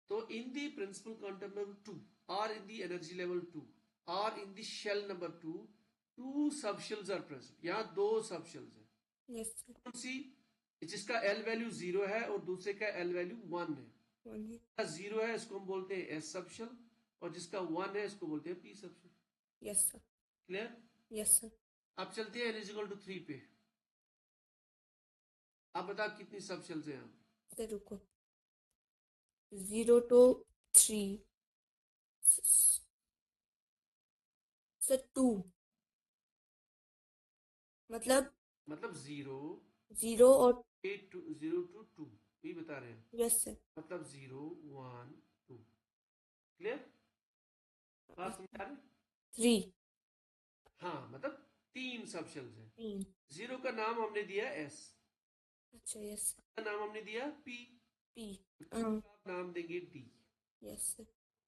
तो in the principal quantum number 2 और इन दी एनर्जी लेवल 2 और in the shell number 2, 2 subshells are present. यहाँ 2 सबशेल्स हैं। Yes, sir. कौन सी? जिसका L वैल्यू 0 है और दूसरे का L वैल्यू 1 है। 1. जिसका 0 है इसको हम बोलते हैं S सबशेल और जिसका 1 है इसको बोलते हैं P subshell. Yes, sir. Clear? Yes, sir. अब चलते हैं n = 3 पे। अब बताओ कितनी सबशेल्स हैं यहाँ? Sir, रुको. 0 to 3. Sir, 2. मतलब 0 0 और 0 to 2 यही बता रहे हैं। yes, sir. मतलब 0 1 2। क्लियर? बात समझ आ रही? 3. हाँ, मतलब 3 सबशेल्स हैं। 3. 0 का नाम हमने दिया S, अच्छा, yes, sir. का नाम हमने दिया P, P. आप नाम देंगे D, Yes, sir.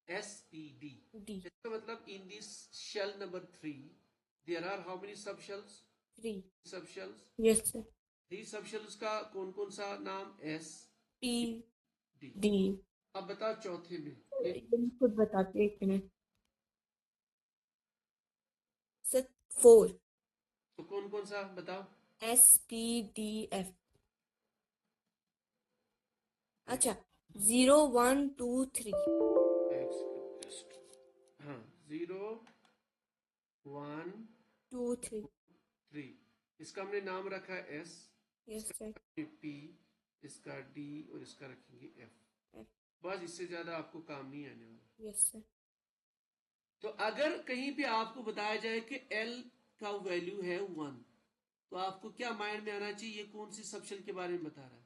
SPD। D. इसका मतलब in this shell number 3 there are how many subshells? 3. Subshells। Yes, sir. 3 subshells का कौन कौन सा नाम? S, P. D। D. अब बताओ चौथे में। ये मैं खुद बताते, एक मिनट. सर, 4. तो कौन कौन सा बताओ? S, P, D, F. अच्छा, 0 1 2 3. हाँ, 0 1 2 3. 3। इसका हमने नाम रखा है S, Yes, sir. P, इसका D और इसका रखेंगे F। F. बस, इससे ज्यादा आपको काम नहीं आने वाला। Yes, sir. तो अगर कहीं पे आपको बताया जाए कि L का वैल्यू है 1, तो आपको क्या माइंड में आना चाहिए? ये कौन सी सबशेल के बारे में बता रहा है?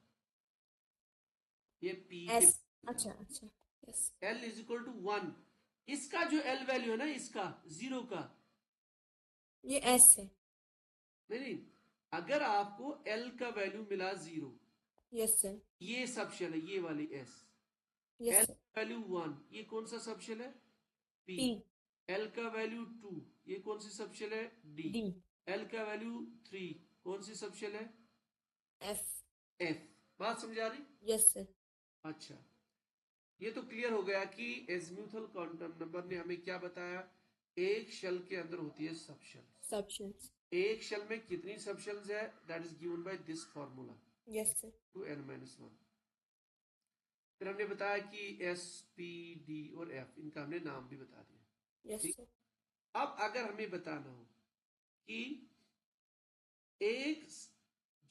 ये P के। S. अच्छा, अच्छा. Yes. L = 1। इसका जो L वैल्यू है ना, इसका 0 का, ये S है. नहीं, अगर आपको L का वैल्यू मिला 0, Yes, sir. ये सबशेल है, ये वाली S। Yes, L sir. का वैल्यू 1, ये कौन सा सबशेल है? P। P. L का वैल्यू 2, ये कौन सी सबशेल है? D। D. L का वैल्यू 3, कौन सी सबशेल है? F. F। बात समझ आ रही? Yes, sir. अच्छा, ये तो क्लियर हो गया कि एज़ीमुथल क्वांटम नंबर ने हमें क्या बताया? एक शेल के अंदर होती है सबशेल। Substance. एक शेल में कितनी सबशेल्स है? That is given by this formula, Yes, sir. 2n-1। फिर हमने बताया कि S, P, D और F, इनका हमने नाम भी बता दिया। Yes, ठीक? sir. अब अगर हमें बताना हो कि एक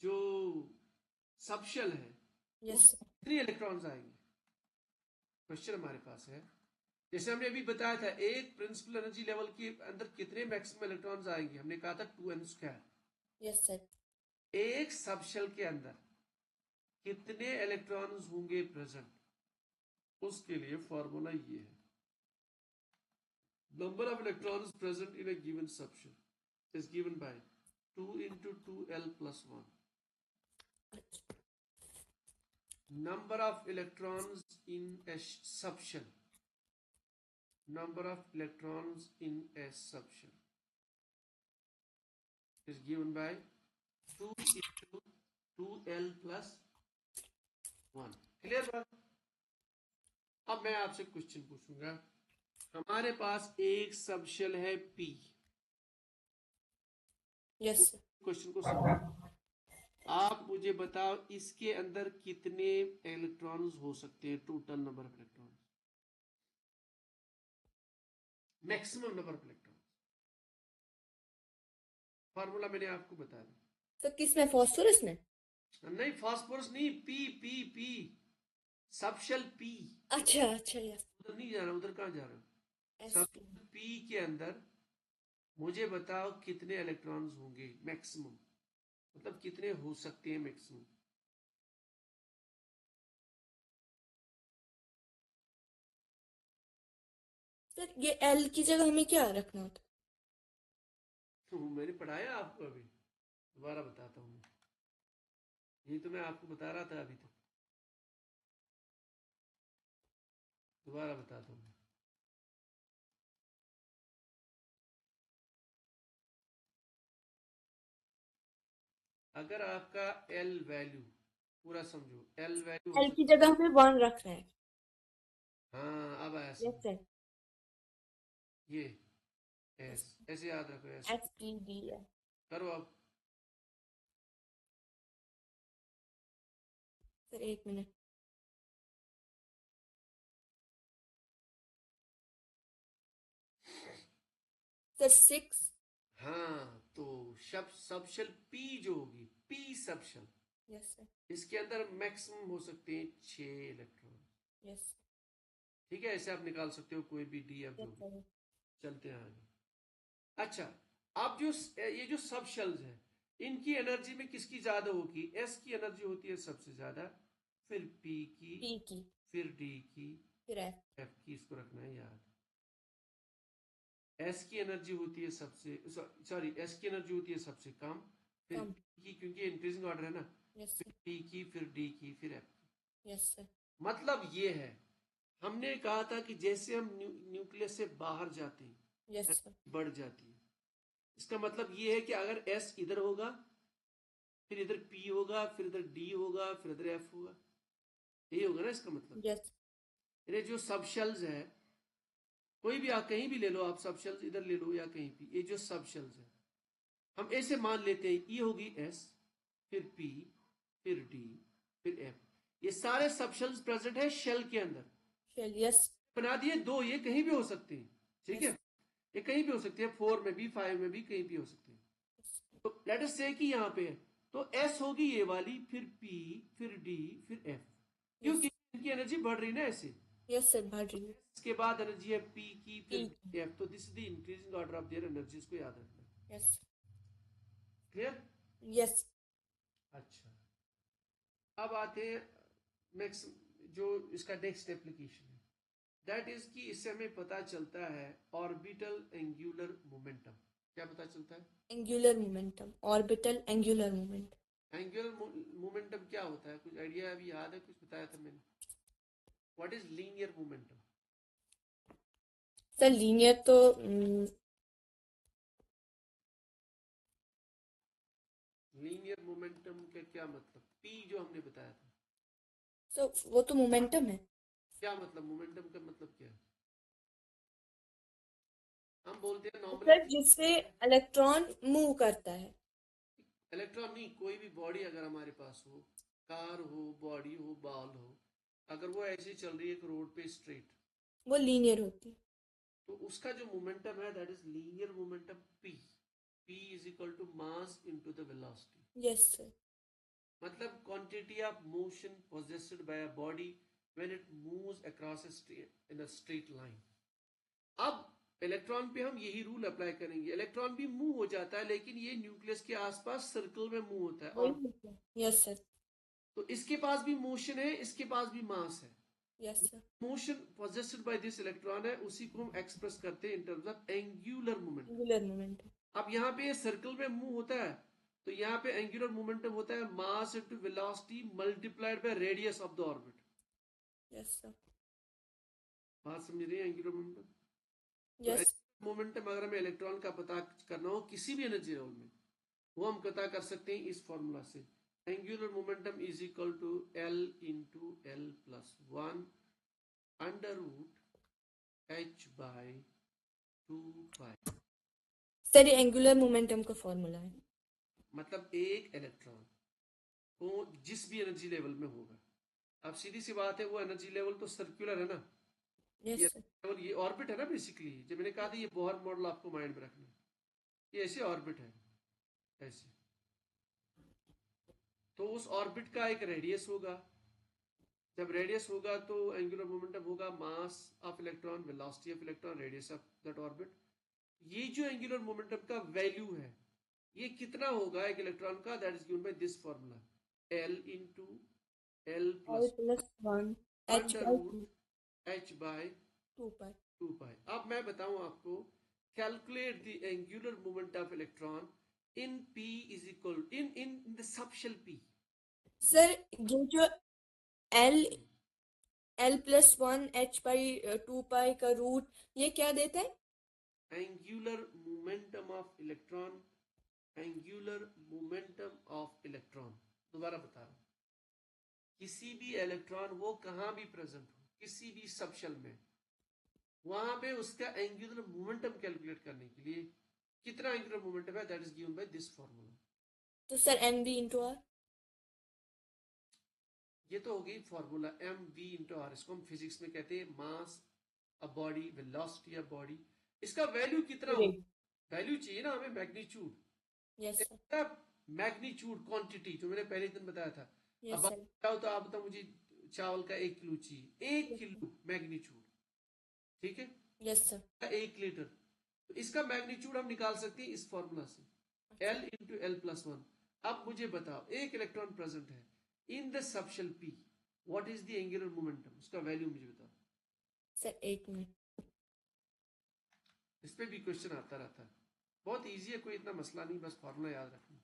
जो सबशेल है Yes, उस sir. कितने इलेक्ट्रॉन्स आएंगे, क्वेश्चन हमारे पास है। जैसे हमने अभी बताया था, एक प्रिंसिपल एनर्जी लेवल के अंदर कितने मैक्सिमम इलेक्ट्रॉन्स आएंगे? हमने कहा था 2n²। Yes, sir. एक सबशेल के अंदर कितने इलेक्ट्रॉन्स होंगे प्रेजेंट? उसके लिए फॉर्मूला ये है, number of electrons present in a given subshell is given bye 2 × 2l + 1। number of electrons in a subshell, number of electrons in a subshell is given by 2 × 2l + 1। Clear बात? अब मैं आपसे क्वेश्चन पूछूंगा, हमारे पास एक सबशेल है P। Yes, sir. क्वेश्चन को समझो, आप मुझे बताओ इसके अंदर कितने इलेक्ट्रॉन्स हो सकते हैं? Total number of electrons, maximum number of electrons. Formula मैंने आपको बता दिया। तो किस में? फास्फोरस में? नहीं, फास्फोरस नहीं, P P P, subshell P. अच्छा, अच्छा. Yes. उधर नहीं जा रहा, उधर कहाँ जा रहा हूँ? S. सब पी के अंदर मुझे बताओ कितने इलेक्ट्रॉन्स होंगे मैक्सिमम, मतलब कितने हो सकते हैं मैक्सिमम? सर, ये L की जगह हमें क्या रखना होता? मैंने पढ़ाया आपको अभी, दोबारा बताता हूँ। ये तो मैं आपको बता रहा था अभी, तो दोबारा बताता हूँ। अगर आपका एल वैल्यू पूरा समझो, एल वैल्यू एल की जगह हमें 1 रखना है। हाँ अब आया यस समझ। सर। ये एस ऐसे याद रखो, एस एस टी डी है। करो अब। Sir 1 minute. सर 6। हाँ तो शब्द सब शेल पी जो होगी, पी सब शेल, यस सर। इसके अंदर मैक्सिमम हो सकते हैं 6 इलेक्ट्रॉन। यस। ठीक है, ऐसे आप निकाल सकते हो कोई भी डी एफ जो यस भी। सर। चलते हैं आगे। अच्छा, अब जो ये जो सब शेल्स है, इनकी एनर्जी में किसकी ज्यादा होगी? एस की एनर्जी होती है सबसे ज्यादा, फिर पी की, पी की, फिर डी की, फिर एफ। एफ की। इसको रखना है याद। एस की एनर्जी होती है सबसे, सॉरी एस की एनर्जी होती है सबसे कम, फिर कम। P की, क्योंकि इंक्रीजिंग ऑर्डर है ना, यस फिर सर। P की, फिर D की, फिर F की। Yes sir. मतलब ये है, हमने कहा था कि जैसे हम न्यूक्लियस से बाहर जाते हैं, यस सर। बढ़ जाती है। इसका मतलब ये है कि अगर S इधर होगा, फिर इधर P होगा, फिर इधर D होगा, फिर इधर F होगा, यही होगा ना इसका मतलब। यस। ये जो सब शेल्स है, कोई भी आप कहीं भी ले लो, आप सब शेल्स इधर ले लो या कहीं भी, ये जो सब शेल्स है हम ऐसे मान लेते हैं, ये होगी एस, फिर पी, फिर डी, फिर एफ। ये सारे सब शेल्स प्रेजेंट है शेल के अंदर। शेल। यस। बना दिए दो, ये कहीं भी हो सकते हैं। ठीक है, यस। ये कहीं भी हो सकते हैं, 4 में भी, 5 में भी, कहीं भी हो सकते हैं। तो लेट अस से कि यहाँ पे है, तो एस होगी ये वाली, फिर पी, फिर डी, फिर एफ। क्योंकि यस। इनकी एनर्जी बढ़ रही ना ऐसे। यस सर, बढ़ रही है। इसके बाद एनर्जी है पी की, पी फिर की। एफ। तो this is the increasing order of their energies को याद रखना। यस। क्लियर? यस। अच्छा, अब आते हैं नेक्स्ट, जो इसका नेक्स्ट एप्लीकेशन है, दैट इज कि इससे हमें पता चलता है ऑर्बिटल एंगुलर मोमेंटम। क्या पता चलता है? Angular momentum, orbital angular momentum. Angular momentum क्या होता है? कुछ आइडिया अभी याद है? कुछ बताया था मैंने। What is linear momentum? Sir linear तो लीनियर मोमेंटम का क्या मतलब? पी जो हमने बताया था, सर वो तो मोमेंटम है। क्या मतलब? मोमेंटम का मतलब क्या है? हम बोलते हैं सर नॉर्मली, जिससे इलेक्ट्रॉन मूव करता है। इलेक्ट्रॉन नहीं, कोई भी बॉडी अगर हमारे पास हो, कार हो, बॉडी हो, बॉल हो, अगर वो ऐसे चल रही है एक रोड पे स्ट्रेट, वो लीनियर होती है। तो उसका जो मोमेंटम है that is linear momentum p. P is equal to mass into the velocity. Yes sir. मतलब quantity of motion possessed by a body when it moves across in a straight line। अब इलेक्ट्रॉन पे हम यही रूल अप्लाई करेंगे। इलेक्ट्रॉन भी मूव हो जाता है, लेकिन ये न्यूक्लियस के आसपास सर्कल में मूव होता है, वही और होता है। Yes sir. तो इसके पास भी मोशन है, इसके पास भी मास है। Yes sir. Motion possessed by this electron है, उसी को हम एक्सप्रेस करते हैं in terms of angular momentum. Angular momentum. अब यहाँ पे सर्कल में मूव होता है, तो यहाँ पे एंगुलर मोमेंटम होता है mass into velocity multiplied by radius of the orbit. Yes sir. बात समझ रही है? एंगुलर मोमेंटम, तो यस। मोमेंटम अगर हमें इलेक्ट्रॉन का पता करना हो किसी भी एनर्जी लेवल में, वो हम पता कर सकते हैं इस फॉर्मूला से। Angular momentum is equal to l into l plus one under root h by 2 pi. Sir ये एंगुलर मोमेंटम का फॉर्मूला है। मतलब एक इलेक्ट्रॉन को जिस भी एनर्जी लेवल में होगा, अब सीधी सी बात है, वो एनर्जी लेवल तो सर्कुलर है ना, ये यस सर। लेवल, ये ऑर्बिट है ना बेसिकली। जब मैंने कहा था ये बोहर मॉडल आपको माइंड में रखना है, ये ऐसे ऑर्बिट है ऐसे, तो उस ऑर्बिट का एक रेडियस होगा। जब रेडियस होगा तो एंगुलर मोमेंटम होगा mass of electron, velocity of electron, radius of that orbit. ये जो एंगुलर मोमेंटम का वैल्यू है, ये कितना होगा एक इलेक्ट्रॉन का? That is given by this formula, l into l l plus plus one h under by root h by 2 pi. 2 pi. अब मैं बताऊं आपको, calculate the angular moment of electron in p is equal in the subshell p. Sir ये जो l l plus one h by 2 pi का रूट, ये क्या देता है? Angular momentum of electron angular momentum of electron. दोबारा बता रहा हूं, किसी भी इलेक्ट्रॉन वो कहां भी प्रेजेंट हो, किसी भी सबशेल में, वहां पे उसका एंगुलर मोमेंटम कैलकुलेट करने के लिए कितना एंगुलर मोमेंटम है, that is given by this formula. तो सर mv/r। ये तो हो गई फॉर्मूला mv/r। इसको हम फिजिक्स में कहते हैं mass a body, velocity a body. इसका वैल्यू कितना हो, वैल्यू चाहिए ना हमें, magnitude. Yes sir. Magnitude quantity जो मैंने पहले दिन बताया था। अब यस आप सर। बताओ तो आप बताओ मुझे चावल का 1 किलो चाहिए, 1 किलो मैग्नीट्यूड, ठीक है, यस सर। 1 लीटर। तो इसका मैग्नीट्यूड हम निकाल सकते हैं इस फॉर्मूला से, अच्छा L into l plus one. अब मुझे बताओ एक इलेक्ट्रॉन प्रेजेंट है इन the subshell P, what is the angular momentum, उसका वैल्यू मुझे बताओ। Sir, 1 minute. इस पे भी क्वेश्चन आता रहता है, बहुत इजी है, कोई इतना मसला नहीं, बस फॉर्मूला याद रखना।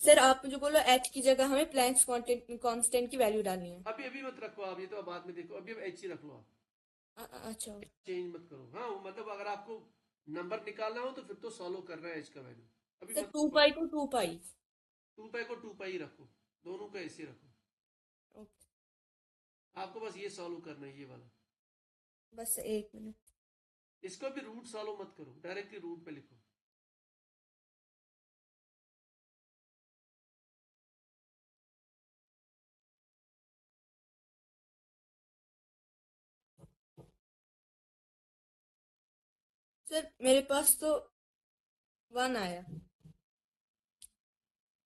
सर आप मुझे बोलो h की जगह हमें प्लैंक्स कांस्टेंट की वैल्यू डालनी है। अभी अभी मत रखो आप, ये तो बाद में देखो, अभी अब एच ही रख लो आप, अच्छा चेंज मत करो। हाँ मतलब अगर आपको नंबर निकालना हो तो फिर तो सॉल्व कर रहा है एच का वैल्यू, अभी सर, मत 2 पाई को 2 पाई। 2 पाई को 2 पाई रखो, दोनों का ऐसे रखो। ओके, आपको बस ये सॉल्व करना है, ये वाला। बस 1 मिनट। इसको भी रूट सॉल्व मत करो, डायरेक्टली रूट पे लिखो। सर मेरे पास तो 1 आया।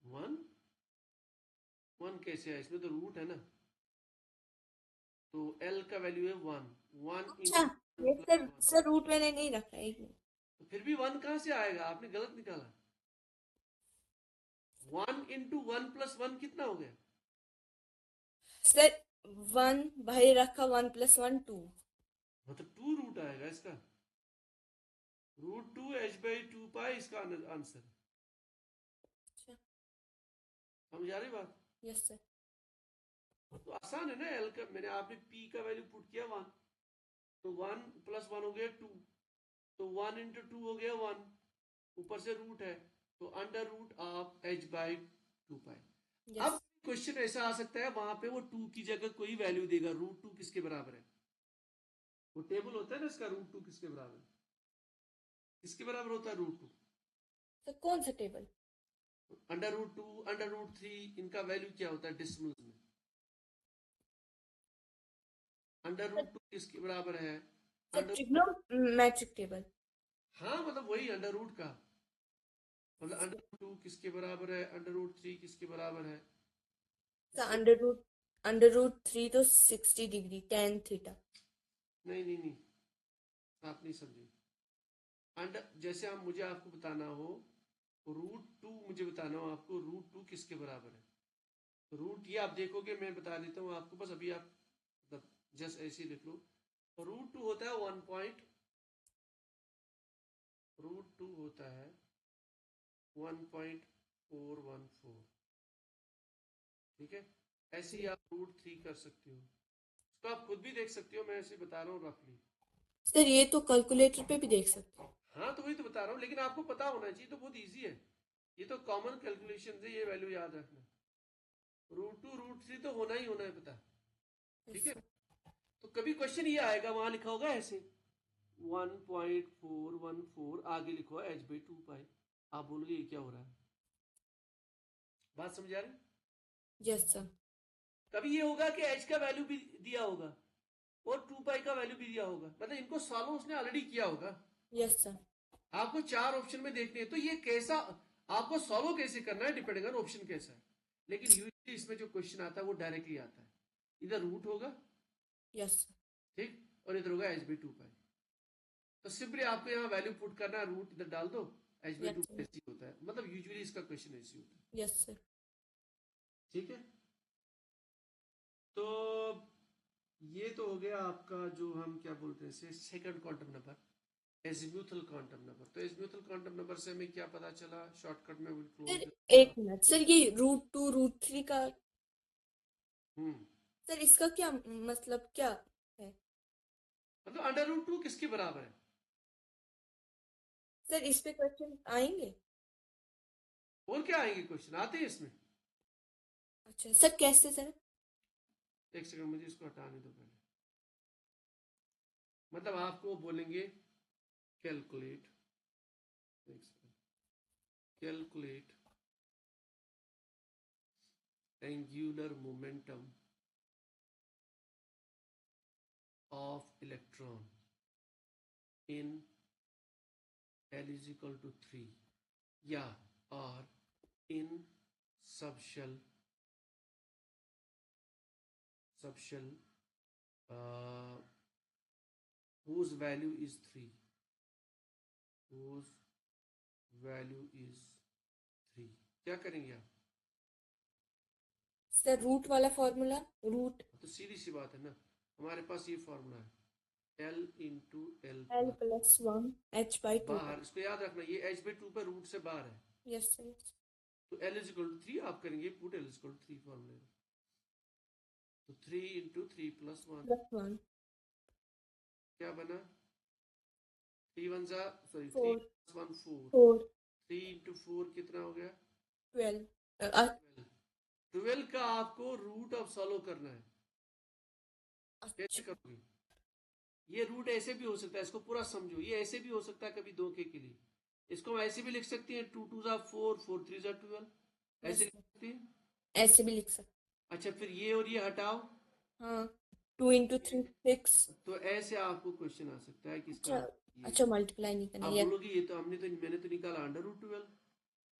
1 1 कैसे है, इसमें तो रूट है ना, तो एल का वैल्यू है 1, 1 अच्छा, इंटू वन ये plus sir one. Sir root मैंने नहीं रखा, 1 मिनट। तो फिर भी 1 कहां से आएगा, आपने गलत निकाला। 1 इंटू वन प्लस वन कितना हो गया, सर 1 बाहर रखा, 1 + 1 2। मतलब 2 रूट आएगा इसका, √2 h/2 पाई इसका आंसर। अच्छा। समझ आ रही बात। Yes sir. तो आसान है ना, एल का मैंने, आपने पी का वैल्यू पुट किया 1, तो 1 + 1 हो गया 2, तो 1 इंटू 2 हो गया 1, ऊपर से रूट है, तो √h/2 पाई। यस अब क्वेश्चन ऐसा आ सकता है वहां पे वो 2 की जगह कोई वैल्यू देगा, √2 किसके बराबर है, वो टेबल होता है ना इसका, √2 किसके बराबर, किसके बराबर होता है √2, सर, कौन सा टेबल? √2 √3, इनका वैल्यू क्या होता है डिसिमल्स में, सर, √2 किसके बराबर है, सर अंडर, ट्रिग्नोमेट्रिक टेबल। हाँ मतलब वही अंडर रूट का, मतलब √2 किसके बराबर है, √3 किसके बराबर है, सर, इसके, अंडर रूट 3 तो 60 डिग्री tan थीटा। नहीं नहीं नहीं, आप नहीं समझे। अंडर जैसे हम, मुझे आपको बताना हो √2, मुझे बताना हो आपको √2 किसके बराबर है, तो रूट ये आप देखोगे, मैं बता देता हूँ आपको, बस अभी आप मतलब जस्ट ऐसे ही लिख लो। √2 होता है 1 पॉइंट, √2 होता है 1.414, ठीक है। ऐसे ही आप √3 कर सकते हो, इसको आप खुद भी देख सकते हो, मैं ऐसे बता रहा हूँ रफली। सर ये तो कैलकुलेटर पे भी देख सकते हैं। हाँ तो वही तो बता रहा हूँ, लेकिन आपको पता होना चाहिए, तो बहुत इजी है, ये तो कॉमन कैलकुलेशन से ये वैल्यू याद रखना, √2 √3 तो होना ही होना है पता, यस ठीक है। सर। तो कभी क्वेश्चन ये आएगा, वहां लिखा होगा ऐसे 1.414, आगे लिखो h/2 पाई, आप बोलोगे ये क्या हो रहा है, बात समझ आ रही। Yes sir. कभी ये होगा कि h का वैल्यू भी दिया होगा और 2 पाई का वैल्यू भी दिया होगा, मतलब इनको सॉल्व उसने ऑलरेडी किया होगा। Yes sir. आपको 4 ऑप्शन में देखने हैं, तो ये कैसा, आपको सॉल्व कैसे करना है डिपेंडिंग ऑन ऑप्शन कैसा है, लेकिन यूजली इसमें जो क्वेश्चन आता है वो डायरेक्टली आता है, इधर रूट होगा, यस सर। ठीक, और इधर होगा h/2 पाई। तो सिंपली आपको यहाँ वैल्यू पुट करना है, रूट इधर डाल दो, h/2 यस सर। ऐसे होता है, मतलब यूजुअली इसका क्वेश्चन ऐसे होता है, यस सर। ठीक है। तो ये तो हो गया आपका जो हम क्या बोलते हैं इसे, second quantum number, azimuthal quantum number. तो एजिम्यूथल क्वांटम नंबर से हमें क्या पता चला, शॉर्टकट में will close sir this. 1 minute, sir ये √2 √3 का। हम्म सर इसका क्या मतलब क्या है? मतलब √2 किसके बराबर है? सर इस पे क्वेश्चन आएंगे? और क्या आएंगे क्वेश्चन, आते हैं इसमें। अच्छा सर, कैसे सर? एक सेकंड, मुझे इसको हटाने दो पहले। मतलब आपको बोलेंगे calculate, calculate angular momentum of electron in L is equal to 3 या और इन subshell whose value is 3, whose value is 3, क्या करेंगे आप? सर रूट वाला फॉर्मूला, रूट तो सीधी सी बात है ना, हमारे पास ये फॉर्मूला है L into L L plus 1 H/2। बाहर, इसको याद रखना, ये H/2 पर रूट से बाहर है। Yes sir, yes. तो L is equal to 3 आप करेंगे, put L is equal to 3 फॉर्मूले में। तो 3 इंटू 3 प्लस 1 प्लस 1 क्या बना? 3 1 जा, सॉरी 3 4 प्लस 1 4, 4 3 इंटू 4 कितना हो गया? 12। 12 का आपको रूट ऑफ सॉल्व करना है। कैसे अच्छा करोगे? ये रूट ऐसे भी हो सकता है, इसको पूरा समझो, ये ऐसे भी हो सकता है कभी धोखे के लिए। इसको हम ऐसे भी लिख सकते हैं 2 2 जा 4, 4 3 जा 12, यस ऐसे लिख सर, सकते हैं। ऐसे भी लिख सकते। अच्छा, फिर ये और ये हटाओ, हाँ, 2 इंटू 3 6। तो ऐसे आपको क्वेश्चन आ सकता है कि इसका अच्छा, आंसर ये। अच्छा मल्टीप्लाई नहीं करना। आप यस, बोलोगे ये तो हमने तो मैंने तो निकाला √12,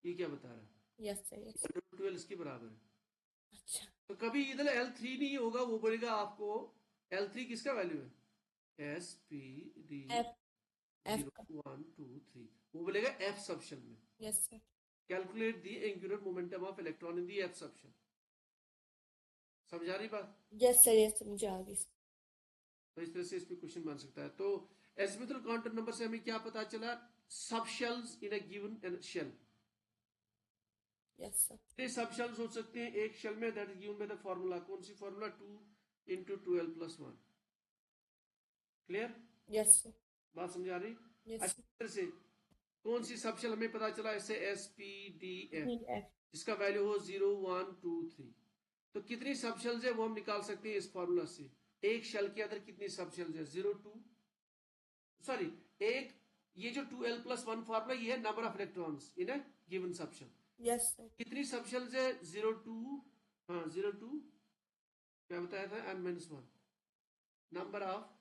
ये क्या बता रहा है? Yes sir, yes. √12 इसके बराबर है। अच्छा तो कभी इधर L3 नहीं होगा, वो बोलेगा आपको L3 किसका वैल्यू है? SPD एफ, एफ 0 का। 1 2 3, वो बोलेगा F सबशन में। Yes sir, calculate the angular momentum of electron in the F सबशन। समझा रही बात? यस सर, यस सर, मुझे आ गई। तो इस तरह से इस पे क्वेश्चन बन सकता है। तो एजिमुथल क्वांटम नंबर से हमें क्या पता चला? Subshells in a given shell. Yes sir, कितने सब शेल्स हो सकते हैं एक शेल में? That is given by the formula. कौन सी formula? 2 into 12 plus 1। Clear? Yes sir, बात समझ आ रही? यस अच्छी तरह से कौन सी सब शेल हमें पता चला? ऐसे SPDF सर, एफ। जिसका वैल्यू हो 0 1 2 3। तो कितनी सब शेल्स है वो हम निकाल सकते हैं इस फार्मूला से। एक शेल के अंदर कितनी सब शेल्स है? 0 2, सॉरी, एक, ये जो 2L प्लस 1 फार्मूला, ये है number of electrons in a given subshell. Yes sir, कितनी सबशेल्स है? 0 2, हाँ 0 2, क्या बताया था? n-1 number of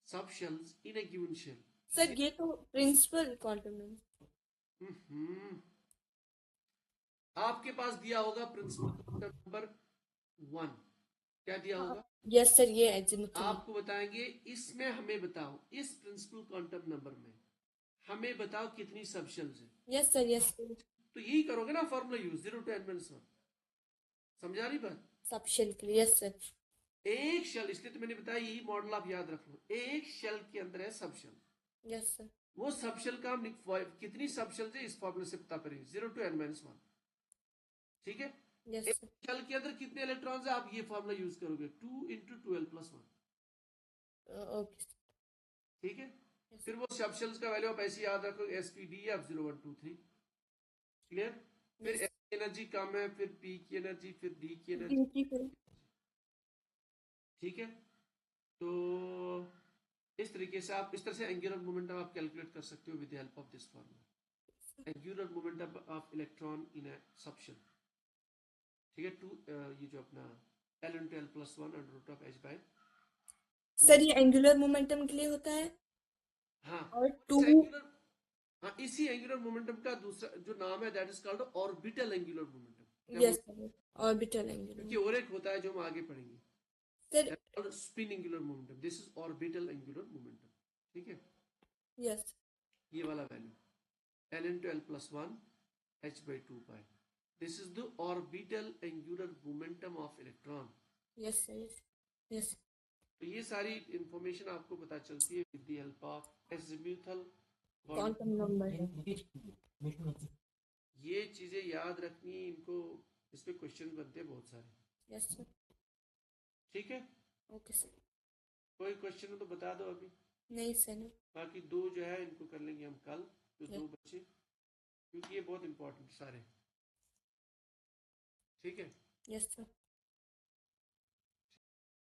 subshells in a given shell. Sir ये तो प्रिंसिपल क्वांटम हम्म, आपके पास दिया होगा प्रिंसिपल नंबर 1, क्या दिया नंबर। होगा? यस सर, ये एजिमुथल। आपको बताएंगे इसमें, हमें बताओ इस प्रिंसिपल क्वांटम नंबर में हमें बताओ कितनी सबशेल्स है। Yes sir, yes sir. तो यही करोगे ना फॉर्मूला यूज, 0 to n-1। समझा रही बात? सबशेल के लिए। यस सर, एक शेल, इसलिए तो मैंने बताया यही मॉडल आप याद रख लो। एक शेल के अंदर है सब शेल, यस सर, वो सब शेल का हम कितनी सब शेल है इस फॉर्मूले से पता करेंगे, 0 to n-1। ठीक है? यस एक सर। शेल के अंदर कितने इलेक्ट्रॉन्स है, आप ये फॉर्मूला यूज करोगे, 2 इंटू 12 प्लस 1। Okay sir. ठीक है? यस फिर वो सब शेल्स का वैल्यू आप ऐसे याद रखो, SPD आप 0 1 2 3। क्लियर? फिर यस। S की एनर्जी कम है, फिर P की एनर्जी, फिर D की एनर्जी। ड्यूटी फिर। ठीक है? तो इस तरीके से आप, इस तरह से एंगुलर मोमेंटम आप कैलकुलेट कर सकते हो with the help of this formula, angular momentum of electron in a subshell. ठीक है? टू ये जो अपना L into l plus 1 under root of H/2। Sir ये एंगुलर मोमेंटम के लिए होता है। हाँ, और इस 2। एंगुलर, हाँ इसी एंगुलर मोमेंटम का दूसरा जो नाम है that is called orbital angular momentum. क्या बोल? यस सर, ऑर्बिटल क्योंकि एंगुलर। और एक होता है जो हम आगे पढ़ेंगे, sir. That called spin angular momentum. This is orbital angular momentum. ठीक है? यस, ये वाला value L into L plus 1 H/2 pi, this is the orbital angular momentum of electron। Yes sir, yes, yes. तो ये सारी इंफॉर्मेशन आपको पता चलती है with the help of azimuthal quantum quantum. Number. ये चीजें याद रखनी, इनको, इस पे क्वेश्चन बनते हैं बहुत सारे। Yes sir. ठीक है, ओके सर। कोई क्वेश्चन हो तो बता दो अभी। नहीं सर। बाकी दो जो है इनको कर लेंगे हम कल, जो या दो बच्चे, क्योंकि ये बहुत इंपॉर्टेंट सारे। ठीक है। Yes sir.